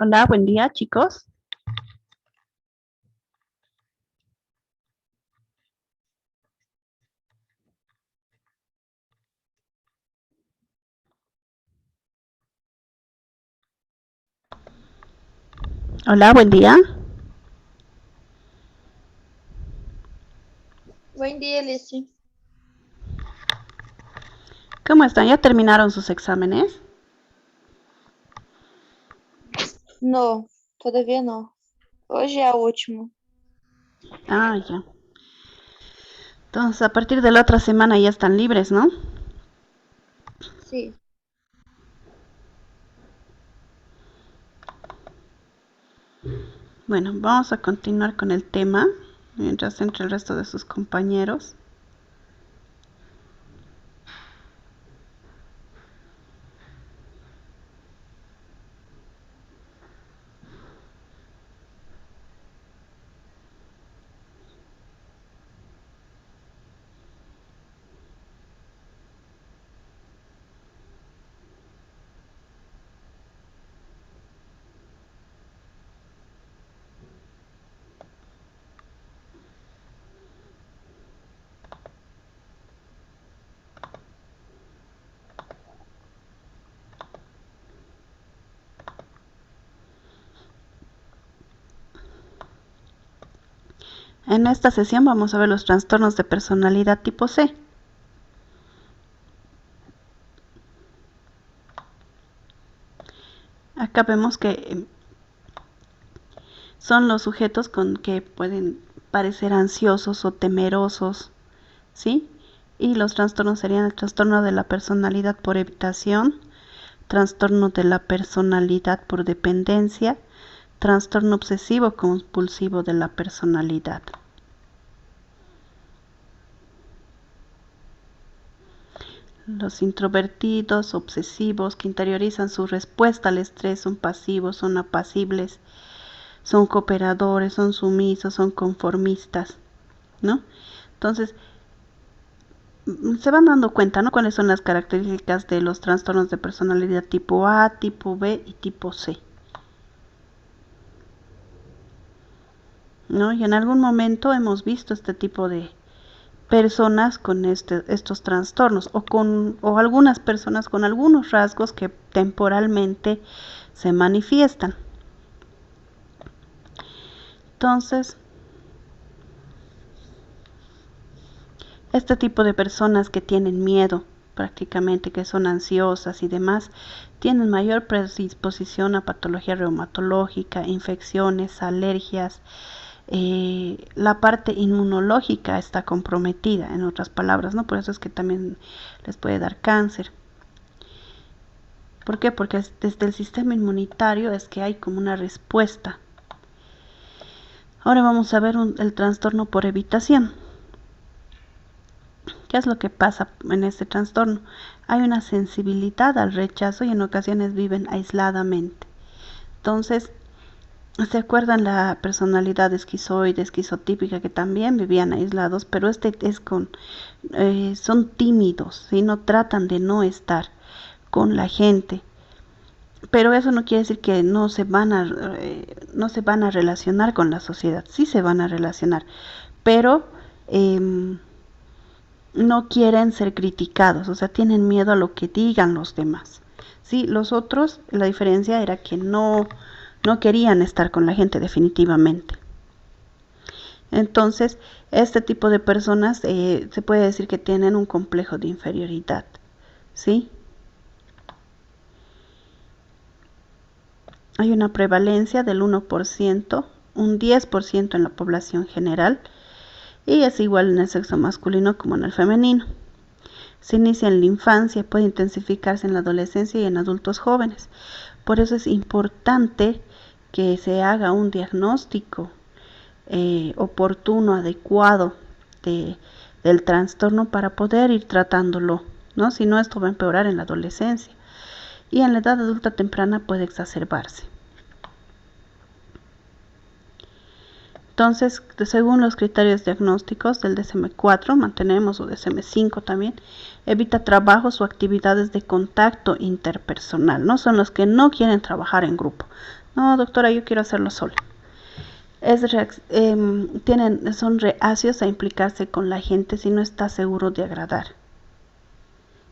Hola, buen día, chicos. Hola, buen día. Buen día, Leslie. ¿Cómo están? ¿Ya terminaron sus exámenes? No, todavía no. Hoje é a última. Ah, ya. Entonces, a partir de la otra semana ya están libres, ¿no? Sim. Bueno, vamos a continuar con el tema mientras entre el resto de sus compañeros. En esta sesión vamos a ver los trastornos de personalidad tipo C. Acá vemos que son los sujetos con que pueden parecer ansiosos o temerosos, ¿sí? Y los trastornos serían el trastorno de la personalidad por evitación, trastorno de la personalidad por dependencia, trastorno obsesivo compulsivo de la personalidad. Los introvertidos, obsesivos, que interiorizan su respuesta al estrés, son pasivos, son apacibles, son cooperadores, son sumisos, son conformistas, ¿no? Entonces, se van dando cuenta, ¿no? Cuáles son las características de los trastornos de personalidad tipo A, tipo B y tipo C, ¿no? Y en algún momento hemos visto este tipo de personas con estos trastornos o algunas personas con algunos rasgos que temporalmente se manifiestan. Entonces, este tipo de personas que tienen miedo, prácticamente que son ansiosas y demás, tienen mayor predisposición a patología reumatológica, infecciones, alergias. La parte inmunológica está comprometida, en otras palabras, ¿no? Por eso es que también les puede dar cáncer. ¿Por qué? Porque desde el sistema inmunitario es que hay como una respuesta. Ahora vamos a ver el trastorno por evitación. ¿Qué es lo que pasa en este trastorno? Hay una sensibilidad al rechazo y en ocasiones viven aisladamente. Entonces, ¿se acuerdan la personalidad esquizoide, esquizotípica, que también vivían aislados? Pero son tímidos, ¿sí? No tratan de no estar con la gente. Pero eso no quiere decir que no se van a relacionar con la sociedad. Sí se van a relacionar, pero no quieren ser criticados, o sea, tienen miedo a lo que digan los demás. Sí, los otros, la diferencia era que no querían estar con la gente definitivamente. Entonces, este tipo de personas se puede decir que tienen un complejo de inferioridad, ¿sí? Hay una prevalencia del 1%, un 10% en la población general, y es igual en el sexo masculino como en el femenino. Se inicia en la infancia, puede intensificarse en la adolescencia y en adultos jóvenes. Por eso es importante que se haga un diagnóstico oportuno, adecuado de, del trastorno para poder ir tratándolo, ¿no? Si no, esto va a empeorar en la adolescencia y en la edad adulta temprana puede exacerbarse. Entonces, según los criterios diagnósticos del DSM-4, mantenemos, o DSM-5 también, evita trabajos o actividades de contacto interpersonal, ¿no? Son los que no quieren trabajar en grupo, No, doctora, yo quiero hacerlo solo. Son reacios a implicarse con la gente si no está seguro de agradar.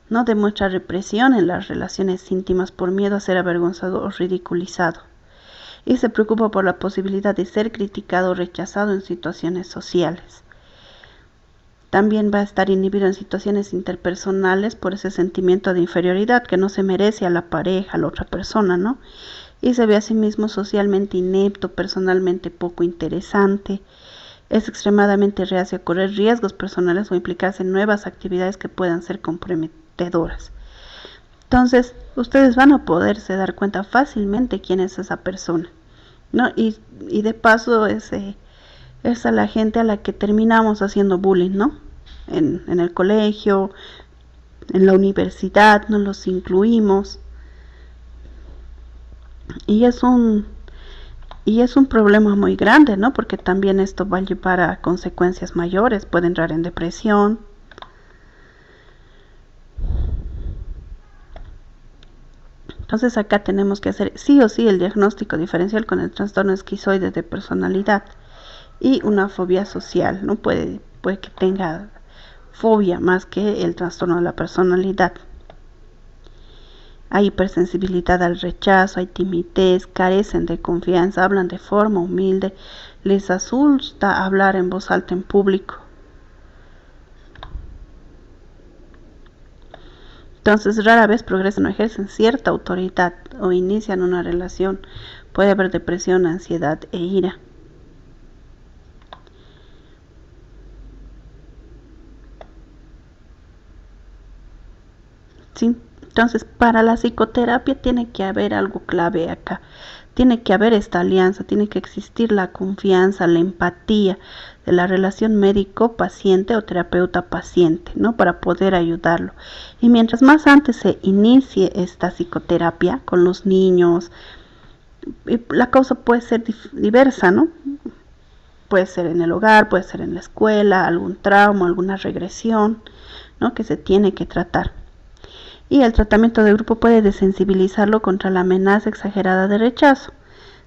No demuestra represión en las relaciones íntimas por miedo a ser avergonzado o ridiculizado. Y se preocupa por la posibilidad de ser criticado o rechazado en situaciones sociales. También va a estar inhibido en situaciones interpersonales por ese sentimiento de inferioridad que no se merece a la pareja, a la otra persona, ¿no? Y se ve a sí mismo socialmente inepto, personalmente poco interesante. Es extremadamente reacio a correr riesgos personales o implicarse en nuevas actividades que puedan ser comprometedoras. Entonces, ustedes van a poderse dar cuenta fácilmente quién es esa persona, ¿no? Y de paso es a la gente a la que terminamos haciendo bullying, ¿no? En el colegio, en la universidad, no los incluimos. Y es un problema muy grande, ¿no? Porque también esto va a llevar a consecuencias mayores, puede entrar en depresión. Entonces acá tenemos que hacer sí o sí el diagnóstico diferencial con el trastorno esquizoide de personalidad y una fobia social, ¿no? Puede que tenga fobia más que el trastorno de la personalidad. Hay hipersensibilidad al rechazo, hay timidez, carecen de confianza, hablan de forma humilde, les asusta hablar en voz alta en público. Entonces rara vez progresan o ejercen cierta autoridad o inician una relación. Puede haber depresión, ansiedad e ira. ¿Sí? Entonces, para la psicoterapia tiene que haber algo clave acá. Tiene que haber esta alianza, tiene que existir la confianza, la empatía de la relación médico-paciente o terapeuta-paciente, ¿no? Para poder ayudarlo. Y mientras más antes se inicie esta psicoterapia con los niños, la causa puede ser diversa, ¿no? Puede ser en el hogar, puede ser en la escuela, algún trauma, alguna regresión, ¿no? Que se tiene que tratar. Y el tratamiento de grupo puede desensibilizarlo contra la amenaza exagerada de rechazo.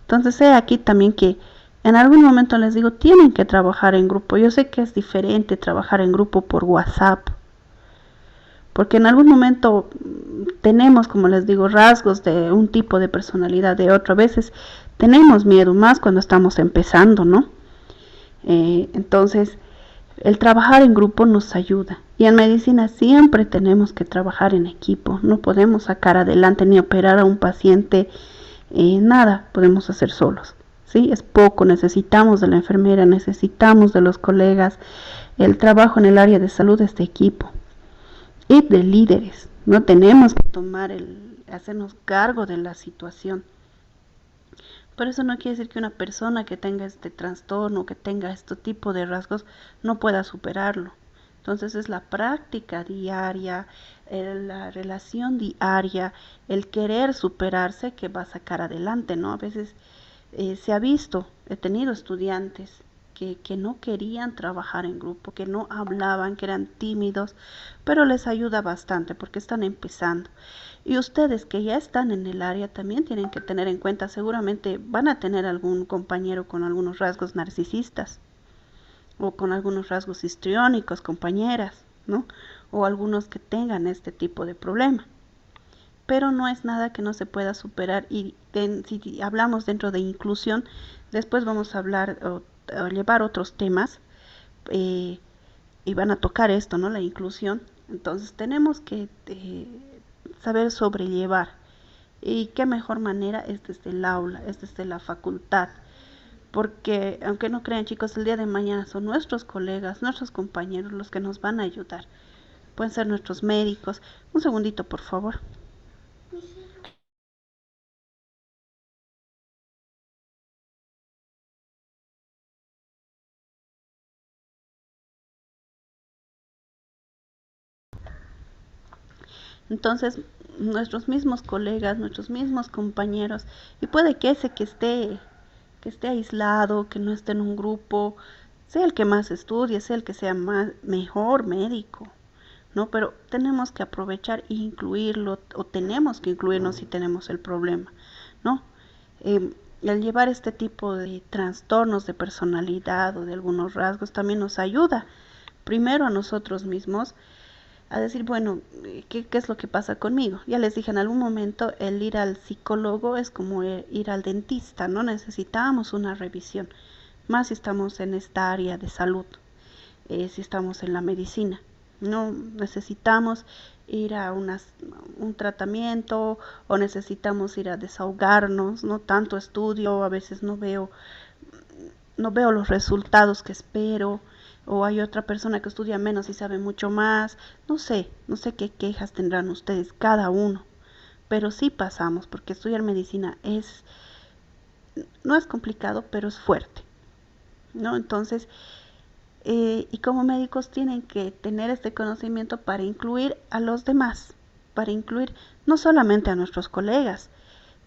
Entonces, aquí también que en algún momento les digo, tienen que trabajar en grupo. Yo sé que es diferente trabajar en grupo por WhatsApp, porque en algún momento tenemos, como les digo, rasgos de un tipo de personalidad, de otro. A veces tenemos miedo, más cuando estamos empezando, ¿no? Entonces, el trabajar en grupo nos ayuda. Y en medicina siempre tenemos que trabajar en equipo. No podemos sacar adelante ni operar a un paciente, nada podemos hacer solos. ¿Sí? Es poco, necesitamos de la enfermera, necesitamos de los colegas. El trabajo en el área de salud es de equipo y de líderes. No tenemos que hacernos cargo de la situación. Pero eso no quiere decir que una persona que tenga este trastorno, que tenga este tipo de rasgos, no pueda superarlo. Entonces es la práctica diaria, la relación diaria, el querer superarse que va a sacar adelante, ¿no? A veces se ha visto, he tenido estudiantes que no querían trabajar en grupo, que no hablaban, que eran tímidos, pero les ayuda bastante porque están empezando. Y ustedes que ya están en el área también tienen que tener en cuenta, seguramente van a tener algún compañero con algunos rasgos narcisistas o con algunos rasgos histriónicos, compañeras, ¿no? O algunos que tengan este tipo de problema. Pero no es nada que no se pueda superar y si hablamos dentro de inclusión, después vamos a hablar o llevar otros temas y van a tocar esto, ¿no? La inclusión. Entonces tenemos que saber sobrellevar. Y qué mejor manera es desde el aula, es desde la facultad. Porque aunque no crean, chicos, el día de mañana son nuestros colegas, nuestros compañeros los que nos van a ayudar. Pueden ser nuestros médicos. Un segundito, por favor. Entonces, nuestros mismos colegas, nuestros mismos compañeros, y puede que ese que esté aislado, que no esté en un grupo, sea el que más estudie, sea el que sea mejor médico, ¿no? Pero tenemos que aprovechar e incluirlo, o tenemos que incluirnos si tenemos el problema, ¿no? El llevar este tipo de trastornos de personalidad o de algunos rasgos también nos ayuda primero a nosotros mismos a decir, bueno, ¿qué es lo que pasa conmigo? Ya les dije en algún momento, el ir al psicólogo es como ir al dentista, ¿no? Necesitamos una revisión, más si estamos en esta área de salud, si estamos en la medicina. No necesitamos ir a un tratamiento o necesitamos ir a desahogarnos, no tanto estudio, a veces no veo los resultados que espero, o hay otra persona que estudia menos y sabe mucho más, no sé qué quejas tendrán ustedes cada uno, pero sí pasamos, porque estudiar medicina no es complicado, pero es fuerte, ¿no? Entonces, y como médicos tienen que tener este conocimiento para incluir a los demás, para incluir no solamente a nuestros colegas,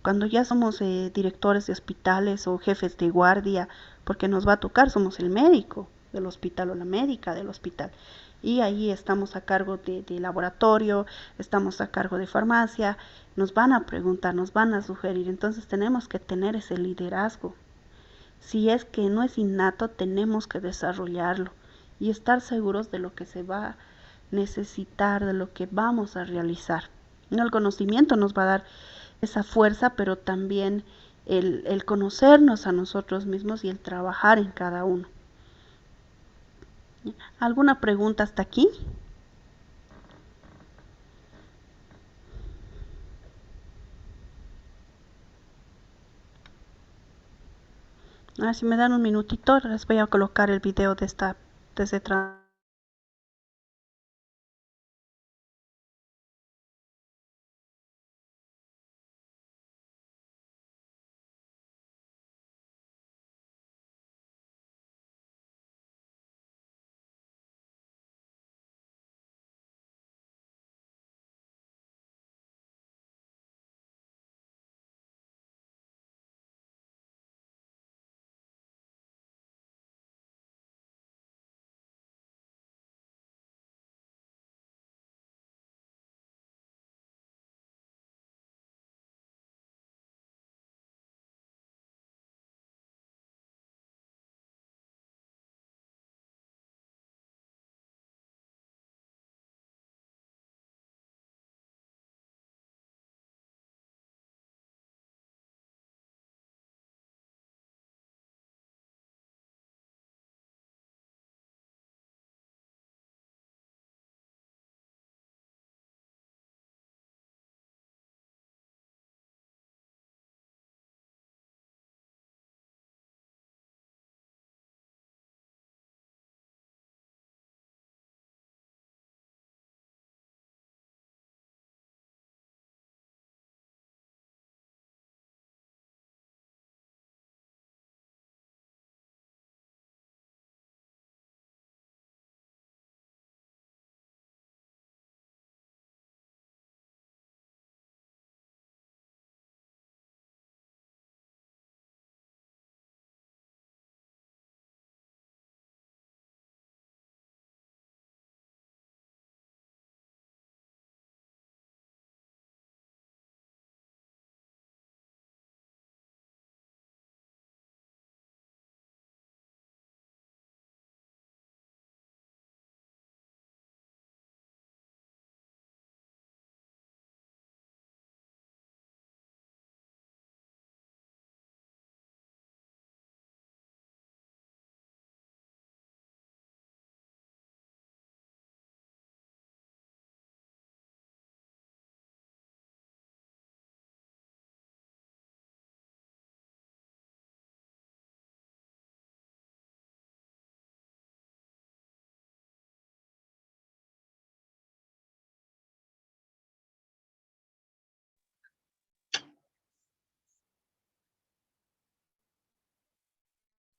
cuando ya somos directores de hospitales o jefes de guardia, porque nos va a tocar, somos el médico del hospital o la médica del hospital. Y ahí estamos a cargo de laboratorio, estamos a cargo de farmacia, nos van a preguntar, nos van a sugerir, entonces tenemos que tener ese liderazgo. Si es que no es innato, tenemos que desarrollarlo y estar seguros de lo que se va a necesitar, de lo que vamos a realizar. No, el conocimiento nos va a dar esa fuerza, pero también el conocernos a nosotros mismos y el trabajar en cada uno. ¿Alguna pregunta hasta aquí? Si me dan un minutito, les voy a colocar el video de ese trabajo.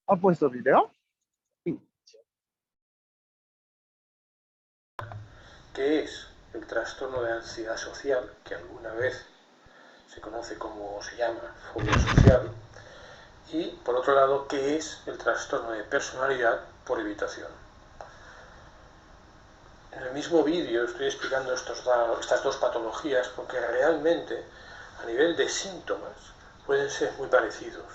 ¿Ha puesto video? Sí. ¿Qué es el trastorno de ansiedad social, que alguna vez se conoce como se llama fobia social? Y por otro lado, ¿qué es el trastorno de personalidad por evitación? En el mismo vídeo estoy explicando estas dos patologías porque realmente a nivel de síntomas pueden ser muy parecidos.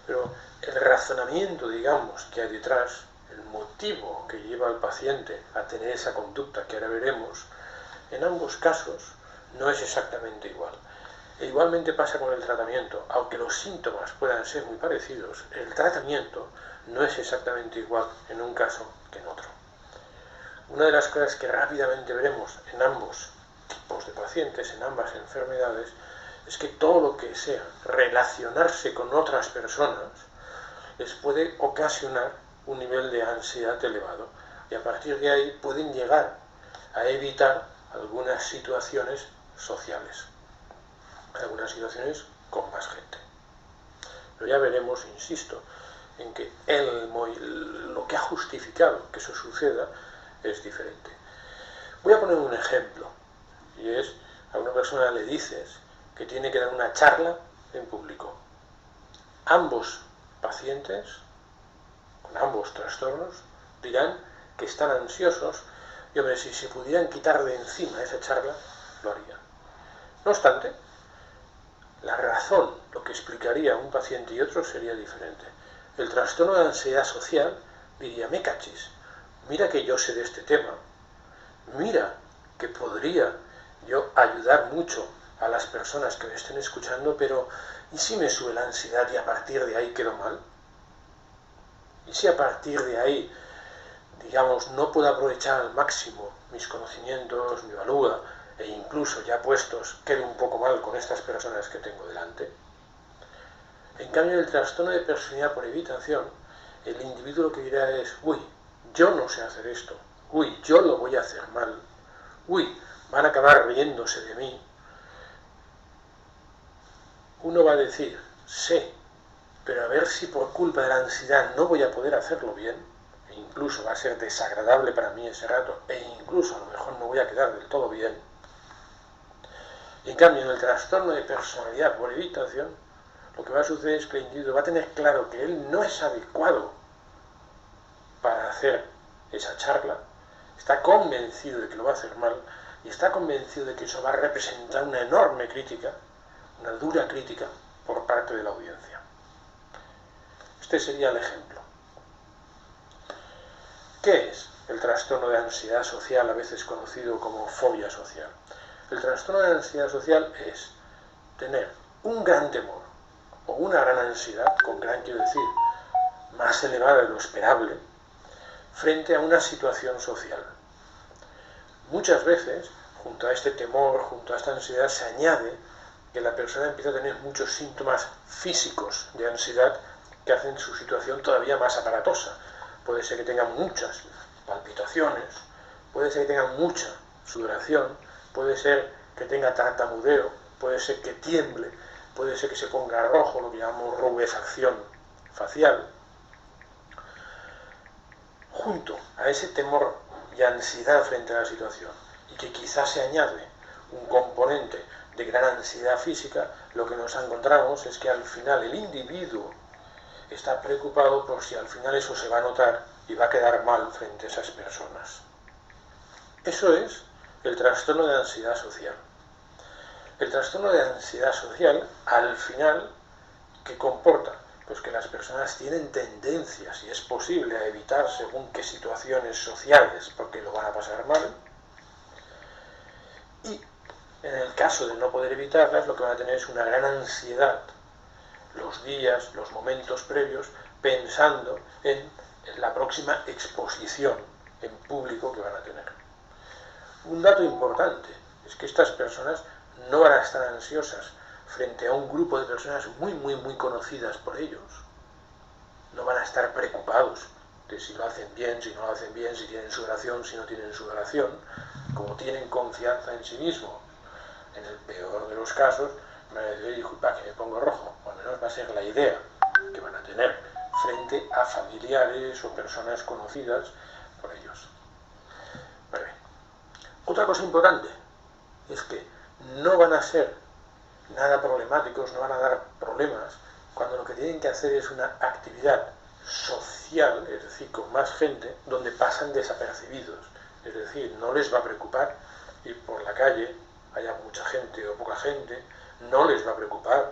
pero el razonamiento, digamos, que hay detrás, el motivo que lleva al paciente a tener esa conducta que ahora veremos, en ambos casos no es exactamente igual. E igualmente pasa con el tratamiento, aunque los síntomas puedan ser muy parecidos, el tratamiento no es exactamente igual en un caso que en otro. Una de las cosas que rápidamente veremos en ambos tipos de pacientes, en ambas enfermedades, es que todo lo que sea relacionarse con otras personas les puede ocasionar un nivel de ansiedad elevado y a partir de ahí pueden llegar a evitar algunas situaciones sociales, algunas situaciones con más gente. Pero ya veremos, insisto, en que lo que ha justificado que eso suceda es diferente. Voy a poner un ejemplo, y es, a una persona le dices que tiene que dar una charla en público. Ambos pacientes, con ambos trastornos, dirán que están ansiosos y, hombre, si se pudieran quitar de encima esa charla, lo harían. No obstante, la razón, lo que explicaría un paciente y otro sería diferente. El trastorno de ansiedad social diría, me cachis, mira que yo sé de este tema, mira que podría yo ayudar mucho a las personas que me estén escuchando, pero ¿y si me sube la ansiedad y a partir de ahí quedo mal? ¿Y si a partir de ahí, digamos, no puedo aprovechar al máximo mis conocimientos, mi valía, e incluso ya puestos, quedo un poco mal con estas personas que tengo delante? En cambio, en el trastorno de personalidad por evitación, el individuo lo que dirá es, uy, yo no sé hacer esto, uy, yo lo voy a hacer mal, uy, van a acabar riéndose de mí. Uno va a decir, sé, pero a ver si por culpa de la ansiedad no voy a poder hacerlo bien, e incluso va a ser desagradable para mí ese rato, e incluso a lo mejor no voy a quedar del todo bien. En cambio, en el trastorno de personalidad por evitación, lo que va a suceder es que el individuo va a tener claro que él no es adecuado para hacer esa charla, está convencido de que lo va a hacer mal y está convencido de que eso va a representar una enorme crítica, una dura crítica por parte de la audiencia. Este sería el ejemplo. ¿Qué es el trastorno de ansiedad social, a veces conocido como fobia social? El trastorno de ansiedad social es tener un gran temor o una gran ansiedad, con gran quiero decir, más elevada de lo esperable, frente a una situación social. Muchas veces, junto a este temor, junto a esta ansiedad, se añade que la persona empieza a tener muchos síntomas físicos de ansiedad que hacen su situación todavía más aparatosa. Puede ser que tenga muchas palpitaciones, puede ser que tenga mucha sudoración, puede ser que tenga tartamudeo, puede ser que tiemble, puede ser que se ponga rojo, lo que llamamos rubefacción facial. Junto a ese temor y ansiedad frente a la situación, y que quizás se añade un componente de gran ansiedad física, lo que nos encontramos es que al final el individuo está preocupado por si al final eso se va a notar y va a quedar mal frente a esas personas. Eso es el trastorno de ansiedad social. El trastorno de ansiedad social, al final, ¿qué comporta? Pues que las personas tienen tendencias, si es posible, a evitar según qué situaciones sociales, porque lo van a pasar mal. Y en el caso de no poder evitarlas, lo que van a tener es una gran ansiedad los días, los momentos previos, pensando en la próxima exposición en público que van a tener. Un dato importante es que estas personas no van a estar ansiosas frente a un grupo de personas muy conocidas por ellos. No van a estar preocupados de si lo hacen bien, si no lo hacen bien, si tienen sudoración, si no tienen sudoración. Como tienen confianza en sí mismos, en el peor de los casos, van a decir, disculpa, que me pongo rojo. O al menos va a ser la idea que van a tener frente a familiares o personas conocidas por ellos. Muy bien. Otra cosa importante es que no van a ser nada problemáticos, no van a dar problemas cuando lo que tienen que hacer es una actividad social, es decir, con más gente, donde pasan desapercibidos. Es decir, no les va a preocupar ir por la calle, haya mucha gente o poca gente, no les va a preocupar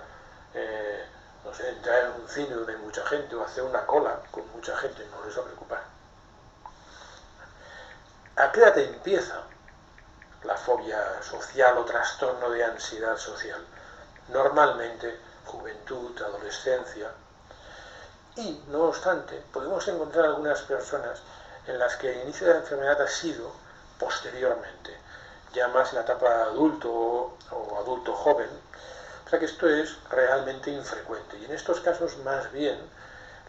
no sé, entrar en un cine donde hay mucha gente o hacer una cola con mucha gente, no les va a preocupar. ¿A qué edad empieza la fobia social o trastorno de ansiedad social? Normalmente juventud, adolescencia. Y, no obstante, podemos encontrar algunas personas en las que el inicio de la enfermedad ha sido posteriormente, ya más en la etapa adulto o adulto joven. O sea que esto es realmente infrecuente. Y en estos casos, más bien,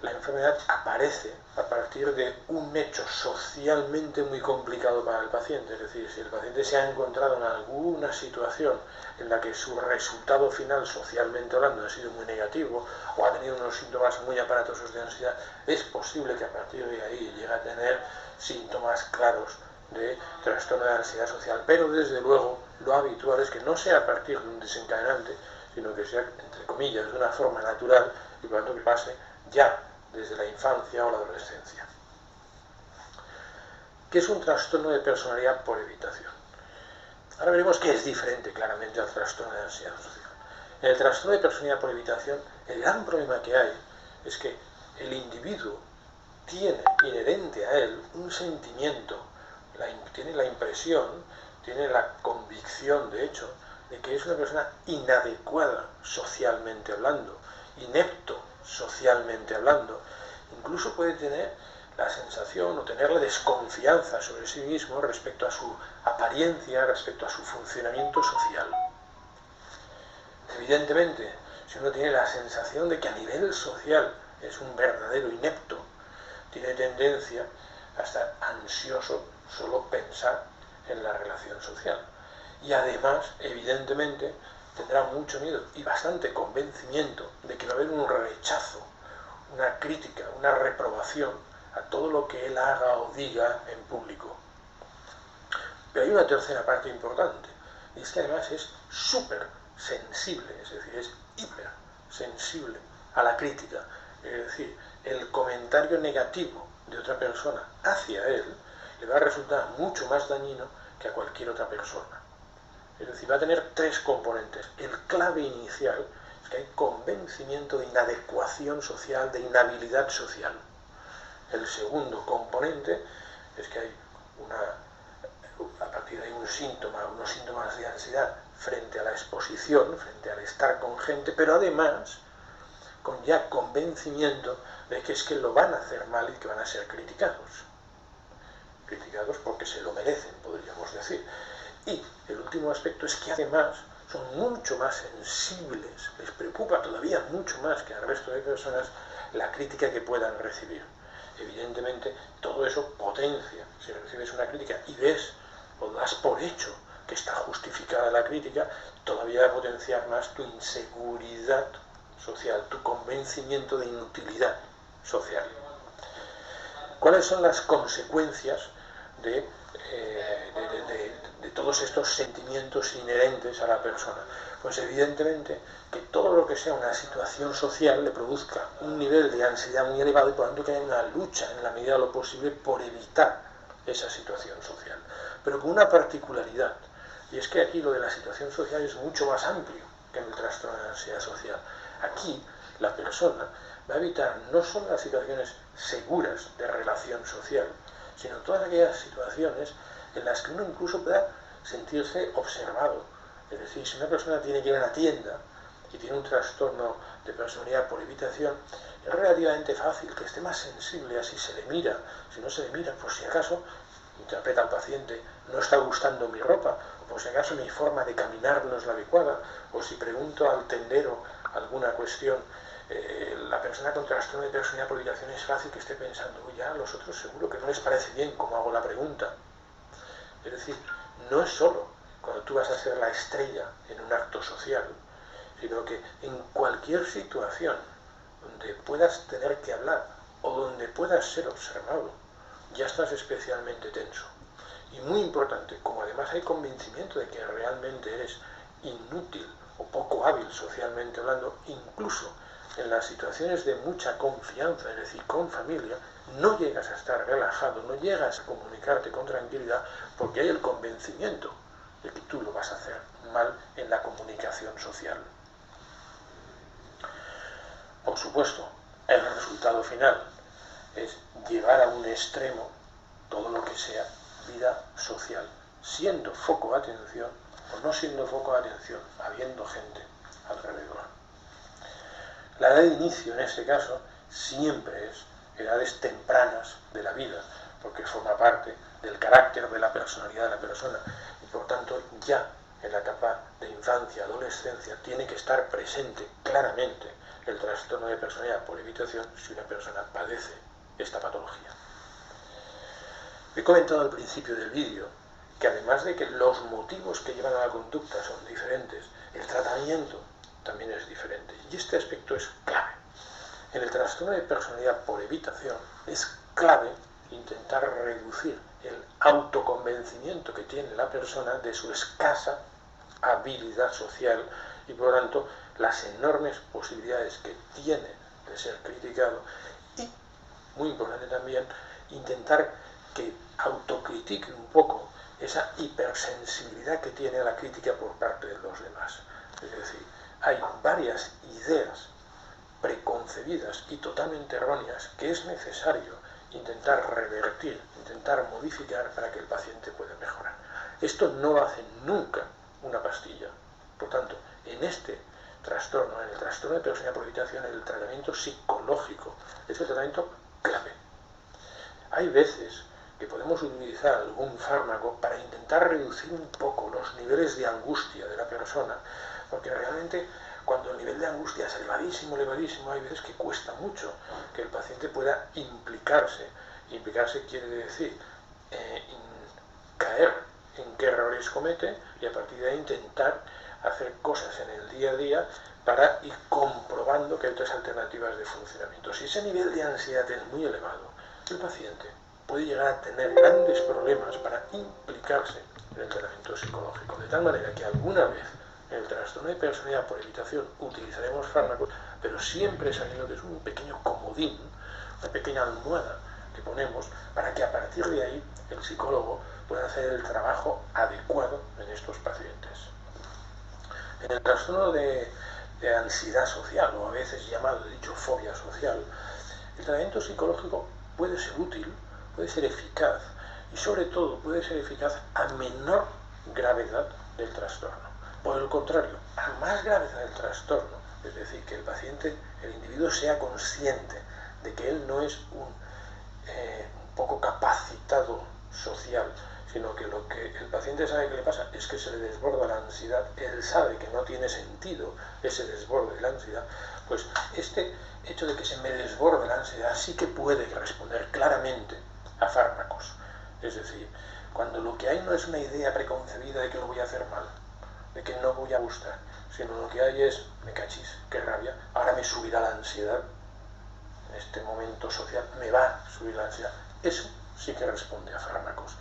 la enfermedad aparece a partir de un hecho socialmente muy complicado para el paciente. Es decir, si el paciente se ha encontrado en alguna situación en la que su resultado final, socialmente hablando, ha sido muy negativo o ha tenido unos síntomas muy aparatosos de ansiedad, es posible que a partir de ahí llegue a tener síntomas claros de trastorno de ansiedad social. Pero, desde luego, lo habitual es que no sea a partir de un desencadenante, sino que sea, entre comillas, de una forma natural y por lo tanto que pase ya desde la infancia o la adolescencia. ¿Qué es un trastorno de personalidad por evitación? Ahora veremos que es diferente claramente al trastorno de ansiedad social. En el trastorno de personalidad por evitación, el gran problema que hay es que el individuo tiene inherente a él un sentimiento, tiene la impresión, tiene la convicción, de hecho, de que es una persona inadecuada socialmente hablando, inepto socialmente hablando. Incluso puede tener la sensación o tener la desconfianza sobre sí mismo respecto a su apariencia, respecto a su funcionamiento social. Evidentemente, si uno tiene la sensación de que a nivel social es un verdadero inepto, tiene tendencia a estar ansioso solo pensar en la relación social. Y además, evidentemente, tendrá mucho miedo y bastante convencimiento de que va a haber un rechazo, una crítica, una reprobación a todo lo que él haga o diga en público. Pero hay una tercera parte importante, y es que además es súper sensible, es decir, es hiper sensible a la crítica. Es decir, el comentario negativo de otra persona hacia él le va a resultar mucho más dañino que a cualquier otra persona. Es decir, va a tener tres componentes. El clave inicial es que hay convencimiento de inadecuación social, de inhabilidad social. El segundo componente es que hay a partir de ahí unos síntomas de ansiedad frente a la exposición, frente al estar con gente, pero además con ya convencimiento de que es que lo van a hacer mal y que van a ser criticados. Criticados porque se lo merecen, podríamos decir. Y el último aspecto es que además son mucho más sensibles, les preocupa todavía mucho más que al resto de personas la crítica que puedan recibir. Evidentemente, todo eso potencia. Si recibes una crítica y ves o das por hecho que está justificada la crítica, todavía va a potenciar más tu inseguridad social, tu convencimiento de inutilidad social. ¿Cuáles son las consecuencias de todos estos sentimientos inherentes a la persona? Pues evidentemente que todo lo que sea una situación social le produzca un nivel de ansiedad muy elevado y por lo tanto que haya una lucha en la medida de lo posible por evitar esa situación social. Pero con una particularidad, y es que aquí lo de la situación social es mucho más amplio que en el trastorno de ansiedad social. Aquí la persona va a evitar no solo las situaciones seguras de relación social, sino todas aquellas situaciones en las que uno incluso pueda sentirse observado. Es decir, si una persona tiene que ir a una tienda y tiene un trastorno de personalidad por evitación, es relativamente fácil que esté más sensible a si se le mira. Si no se le mira, por si acaso, interpreta al paciente, no está gustando mi ropa, o por si acaso mi forma de caminar no es la adecuada, o si pregunto al tendero alguna cuestión, la persona con trastorno de personalidad por evitación es fácil que esté pensando, ya a los otros seguro que no les parece bien cómo hago la pregunta. Es decir, no es solo cuando tú vas a ser la estrella en un acto social, sino que en cualquier situación donde puedas tener que hablar o donde puedas ser observado, ya estás especialmente tenso. Y muy importante, como además hay convencimiento de que realmente eres inútil o poco hábil socialmente hablando, incluso en las situaciones de mucha confianza, es decir, con familia, no llegas a estar relajado, no llegas a comunicarte con tranquilidad porque hay el convencimiento de que tú lo vas a hacer mal en la comunicación social. Por supuesto, el resultado final es llevar a un extremo todo lo que sea vida social, siendo foco de atención o no siendo foco de atención, habiendo gente alrededor. La edad de inicio, en este caso, siempre es edades tempranas de la vida, porque forma parte del carácter, de la personalidad de la persona, y por tanto ya en la etapa de infancia, adolescencia, tiene que estar presente claramente el trastorno de personalidad por evitación si una persona padece esta patología. He comentado al principio del vídeo que además de que los motivos que llevan a la conducta son diferentes, el tratamiento también es diferente. Y este aspecto es clave. En el trastorno de personalidad por evitación es clave intentar reducir el autoconvencimiento que tiene la persona de su escasa habilidad social y por lo tanto las enormes posibilidades que tiene de ser criticado y, muy importante también, intentar que autocritique un poco esa hipersensibilidad que tiene a la crítica por parte de los demás. Es decir, hay varias ideas preconcebidas y totalmente erróneas que es necesario intentar revertir, intentar modificar para que el paciente pueda mejorar. Esto no lo hace nunca una pastilla. Por tanto, en este trastorno, en el trastorno de personalidad por evitación, el tratamiento psicológico es el tratamiento clave. Hay veces que podemos utilizar algún fármaco para intentar reducir un poco los niveles de angustia de la persona, porque realmente cuando el nivel de angustia es elevadísimo, hay veces que cuesta mucho que el paciente pueda implicarse. Implicarse quiere decir caer en qué errores comete y a partir de ahí intentar hacer cosas en el día a día para ir comprobando que hay otras alternativas de funcionamiento. Si ese nivel de ansiedad es muy elevado, el paciente puede llegar a tener grandes problemas para implicarse en el tratamiento psicológico, de tal manera que alguna vez en el trastorno de personalidad por evitación utilizaremos fármacos, pero siempre sabiendo que es un pequeño comodín, una pequeña almohada que ponemos para que a partir de ahí el psicólogo pueda hacer el trabajo adecuado en estos pacientes. En el trastorno de ansiedad social, o a veces llamado, dicho, fobia social, el tratamiento psicológico puede ser útil, puede ser eficaz y sobre todo puede ser eficaz a menor gravedad del trastorno. Por el contrario, a más gravedad del trastorno, es decir, que el paciente, el individuo sea consciente de que él no es un poco capacitado social, sino que lo que el paciente sabe que le pasa es que se le desborda la ansiedad, él sabe que no tiene sentido ese desborde de la ansiedad, pues este hecho de que se me desborde la ansiedad sí que puede responder claramente a fármacos. Es decir, cuando lo que hay no es una idea preconcebida de que lo voy a hacer mal, de que no voy a gustar, sino lo que hay es, me cachis, qué rabia, ahora me subirá la ansiedad, en este momento social me va a subir la ansiedad. Eso sí que responde a fármacos.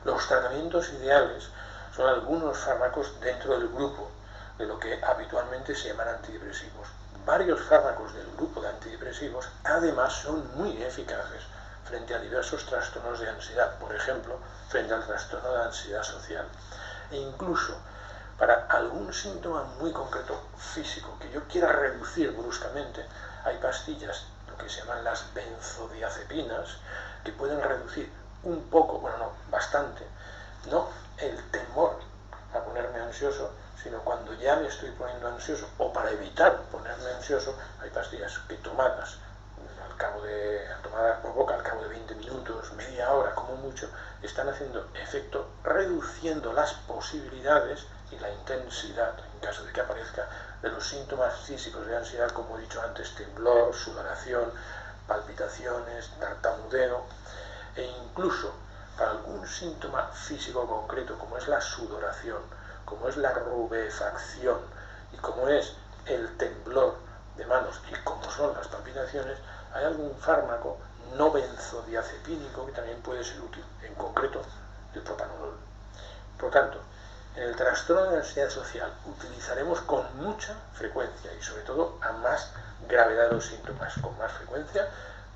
Los tratamientos ideales son algunos fármacos dentro del grupo de lo que habitualmente se llaman antidepresivos. Varios fármacos del grupo de antidepresivos además son muy eficaces frente a diversos trastornos de ansiedad, por ejemplo, frente al trastorno de ansiedad social. E incluso para algún síntoma muy concreto físico que yo quiera reducir bruscamente, hay pastillas, lo que se llaman las benzodiazepinas, que pueden reducir un poco, bueno, no, bastante, no el temor a ponerme ansioso, sino cuando ya me estoy poniendo ansioso, o para evitar ponerme ansioso, hay pastillas que tomadas por boca al cabo de 20 minutos, media hora, como mucho, están haciendo efecto reduciendo las posibilidades y la intensidad, en caso de que aparezca, de los síntomas físicos de ansiedad, como he dicho antes, temblor, sudoración, palpitaciones, tartamudeo, e incluso para algún síntoma físico concreto, como es la sudoración, como es la rubefacción y como es el temblor de manos y como son las palpitaciones, hay algún fármaco no benzodiazepínico que también puede ser útil, en concreto el propanolol. Por tanto, en el trastorno de ansiedad social utilizaremos con mucha frecuencia y sobre todo a más gravedad de los síntomas, con más frecuencia,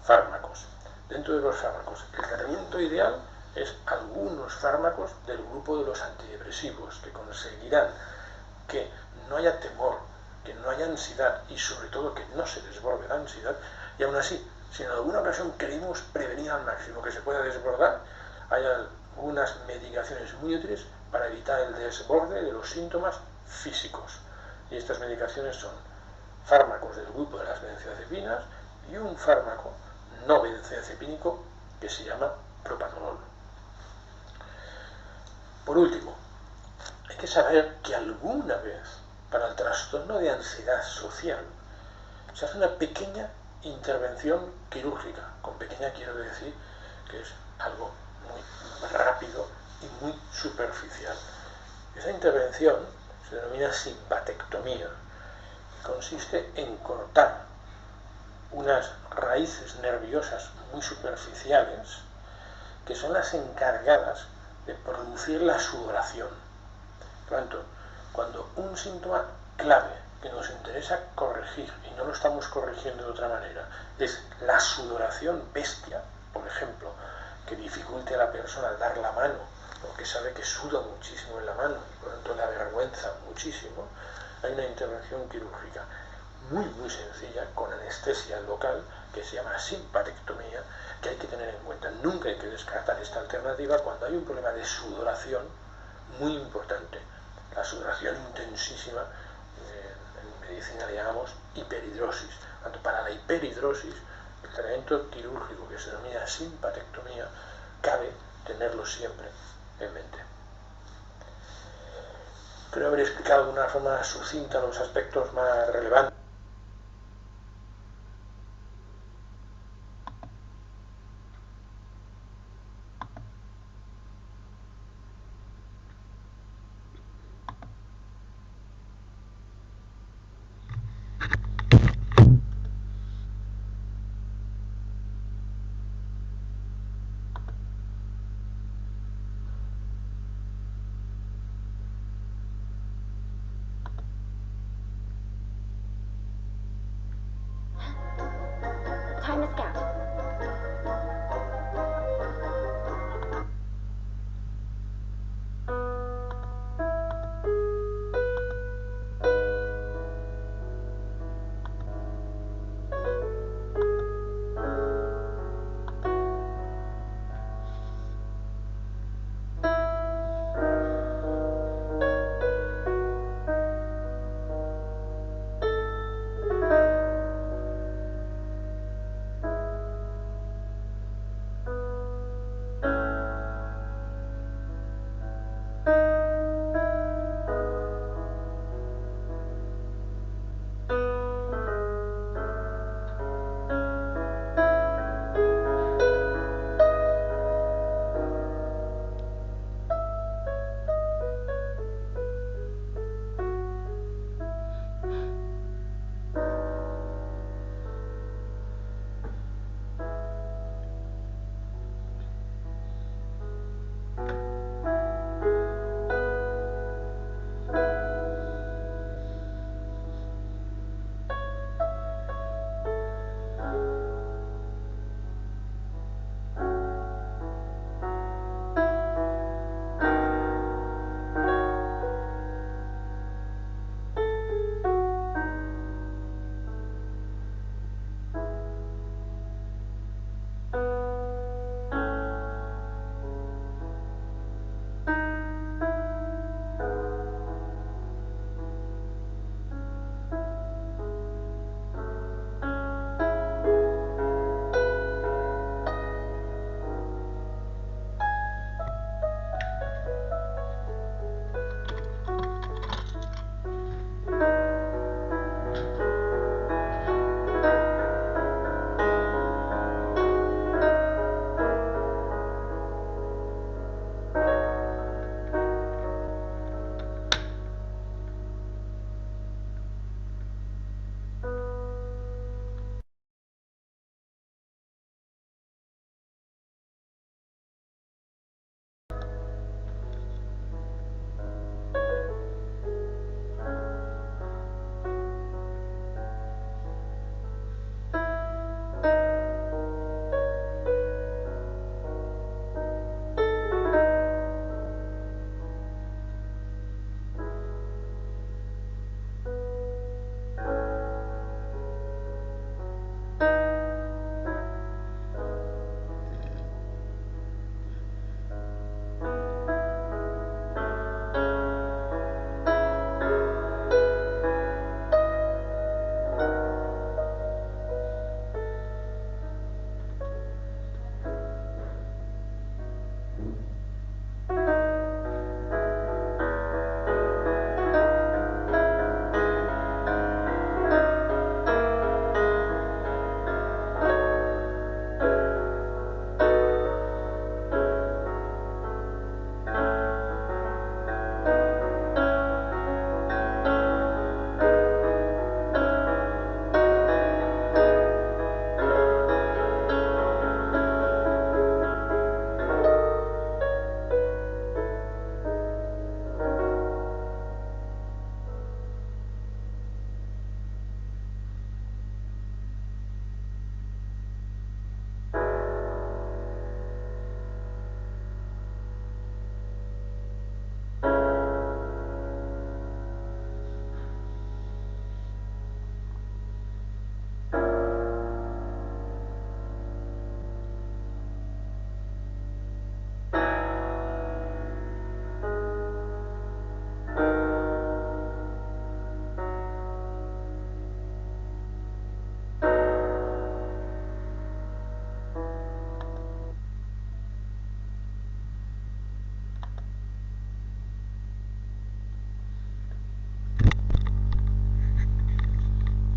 fármacos. Dentro de los fármacos, el tratamiento ideal es algunos fármacos del grupo de los antidepresivos que conseguirán que no haya temor que no haya ansiedad y sobre todo que no se desborde la ansiedad, y aún así, si en alguna ocasión queremos prevenir al máximo que se pueda desbordar, hay algunas medicaciones muy útiles para evitar el desborde de los síntomas físicos. Y estas medicaciones son fármacos del grupo de las benzodiazepinas y un fármaco no benzodiazepínico que se llama propanolol. Por último, hay que saber que alguna vez para el trastorno de ansiedad social se hace una pequeña intervención quirúrgica. Con pequeña quiero decir que es algo muy rápido y muy superficial. Esa intervención se denomina simpatectomía y consiste en cortar unas raíces nerviosas muy superficiales que son las encargadas de producir la sudoración. Por lo tanto, cuando un síntoma clave que nos interesa corregir, y no lo estamos corrigiendo de otra manera, es la sudoración bestia, por ejemplo, que dificulte a la persona dar la mano, porque sabe que suda muchísimo en la mano, por lo tanto le avergüenza muchísimo, hay una intervención quirúrgica muy sencilla, con anestesia local, que se llama simpatectomía, que hay que tener en cuenta. Nunca hay que descartar esta alternativa cuando hay un problema de sudoración muy importante. La sudoración intensísima, en medicina le llamamos hiperhidrosis. Tanto para la hiperhidrosis, el tratamiento quirúrgico que se denomina simpatectomía, cabe tenerlo siempre en mente. Creo haber explicado de una forma sucinta los aspectos más relevantes.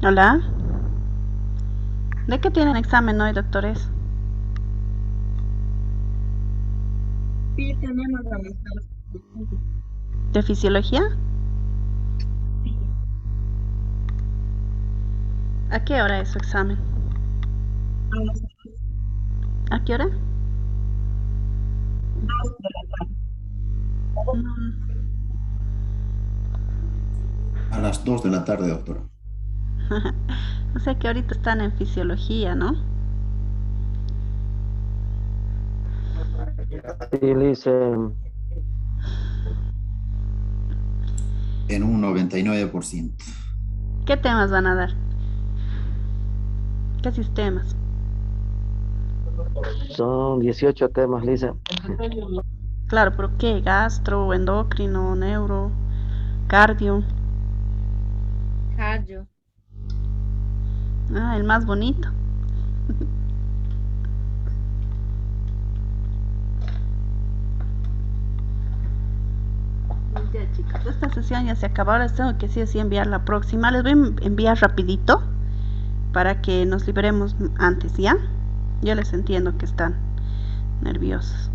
Hola. ¿De qué tienen examen hoy, doctores? Sí, tenemos a las ¿De fisiología? ¿A qué hora es su examen? ¿A qué hora? Mm, A las 2 de la tarde, doctora. O sea que ahorita están en fisiología, ¿no? Sí, Lice, En un 99%. ¿Qué temas van a dar? ¿Qué sistemas? son 18 temas, Lice. Claro, pero ¿qué? Gastro, endocrino, neuro, cardio. cardio. Ah, el más bonito. Ya, chicos, esta sesión ya se acabó. Ahora tengo que sí o sí enviar la próxima. Les voy a enviar rapidito para que nos liberemos antes, ¿ya? Yo les entiendo que están nerviosos.